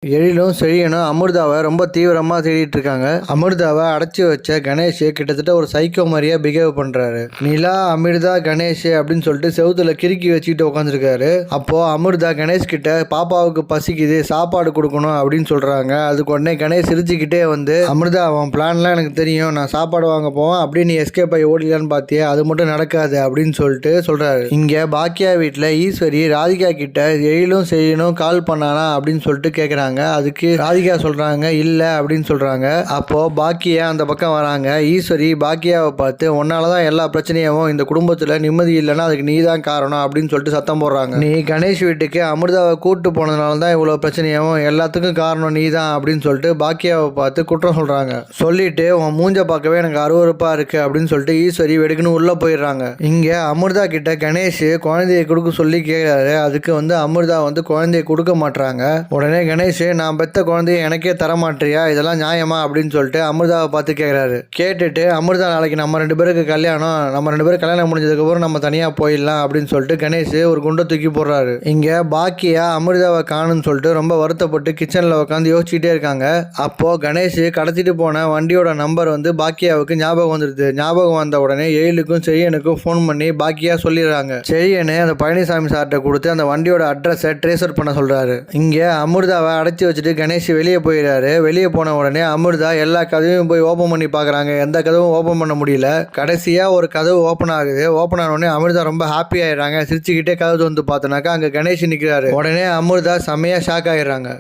எழிலும் செழியனும் அமிர்தாவை ரொம்ப தீவிரமா தேடிட்டு இருக்காங்க. அமிர்தாவை அடைச்சி வச்ச கணேஷ் கிட்டத்தட்ட ஒரு சைக்கோ மாதிரியா பிஹேவ் பண்றாரு. நிலா, அமிர்தா, கணேஷ் அப்படின்னு சொல்லிட்டு செவுத்துல கிறுக்கி வச்சுக்கிட்டு உட்காந்துருக்காரு. அப்போ அமிர்தா கணேஷ் கிட்ட பாப்பாவுக்கு பசிக்குது, சாப்பாடு கொடுக்கணும் அப்படின்னு சொல்றாங்க. அதுக்கு உடனே கணேஷ் சிரிச்சுக்கிட்டே வந்து, அமிர்தா அவன் பிளான்லாம் எனக்கு தெரியும், நான் சாப்பாடு வாங்க போவேன், அப்படியே நீ எஸ்கேப் ஆகி ஓடிலான்னு பார்த்தியா, அது மட்டும் நடக்காது அப்படின்னு சொல்லிட்டு சொல்றாரு. இங்க பாக்கியா வீட்டுல ஈஸ்வரி ராதிகா கிட்ட எழிலும் செழியனும் கால் பண்ணானா அப்படின்னு சொல்லிட்டு கேட்கறாங்க. அதுக்கு ராதிகா சொல்றாங்க இல்ல அப்படின்னு சொல்றாங்க. அப்போ பாக்கியா அந்த பக்கம் வராங்க. ஈஸ்வரி பாக்கியாவை பார்த்து, உன்னாலதான் எல்லா பிரச்சனையும், இந்த குடும்பத்துல நிம்மதி இல்லைன்னா அதுக்கு நீ தான் காரணம் அப்படின்னு சொல்லிட்டு சத்தம் போடுறாங்க. நீ கணேஷ் வீட்டுக்கு அமிர்தாவை கூட்டு போனதுனால தான் இவ்வளவு பிரச்சனையும், எல்லாத்துக்கும் காரணம் நீ தான் அப்படின்னு சொல்லிட்டு பாக்கியாவை பார்த்து குற்றம் சொல்றாங்க. சொல்லிட்டு உன் மூஞ்ச பார்க்கவே எனக்கு அருவருப்பா இருக்கு அப்படின்னு சொல்லிட்டு ஈஸ்வரி வெடுக்குன்னு உள்ள போயிடுறாங்க. இங்க அமிர்தா கிட்ட கணேஷ் குழந்தைய கொடுக்க சொல்லி கேட்கிறாரு. அதுக்கு அமிர்தா குழந்தைய கொடுக்க மாட்டாங்க. உடனே கணேஷ், நான் பெத்த குழந்தைய எனக்கே தர மாட்டியா, இதெல்லாம் நியாயமா அப்படின்னு சொல்லிட்டு அமிர்தாவை பார்த்து கேட்கிறாரு. கேட்டுட்டு, அமிர்தா நாளைக்கு நம்ம 2 பேருக்கு கல்யாணம், நம்ம 2 பேரும் கல்யாணம் முடிஞ்சதுக்கு அப்புறம் நம்ம தனியா போயிடலாம் அப்படின்னு சொல்லிட்டு கணேஷ் ஒரு குண்டை தூக்கி போடுறாரு. இங்க பாக்கியா அமிர்தாவை காணுன்னு சொல்லிட்டு ரொம்ப வருத்தப்பட்டு கிச்சன்ல உட்காந்து யோசிச்சுட்டே இருக்காங்க. அப்போ கணேஷ் கடத்திட்டு போன வண்டியோட நம்பர் பாக்கியாவுக்கு ஞாபகம் வந்துருது. ஞாபகம் வந்த உடனே எழிலுக்கும் செழியனுக்கும் ஃபோன் பண்ணி பாக்கியா சொல்லிடுறாங்க. செழியனு அந்த பழனிசாமி சார்கிட்ட கொடுத்து அந்த வண்டியோட அட்ரஸை ட்ரேசர் பண்ண சொல்றாரு. இங்க அமிர்தாவை அடைச்சி வச்சுட்டு கணேஷ் வெளியே போயிடாரு. வெளியே போன உடனே அமிர்தா எல்லா கதவையும் போய் ஓப்பன் பண்ணி பார்க்குறாங்க. எந்த கதவும் ஓப்பன் பண்ண முடியல. கடைசியாக ஒரு கதவு ஓப்பன் ஆகுது. ஓப்பன் ஆன உடனே அமிர்தா ரொம்ப ஹாப்பி ஆயிடுறாங்க. சிரிச்சுக்கிட்டே கதவு வந்து பார்த்தோன்னாக்கா அங்கே கணேஷ் நிற்கிறாரு. உடனே அமிர்தா செம்மையாக ஷாக் ஆகிடுறாங்க.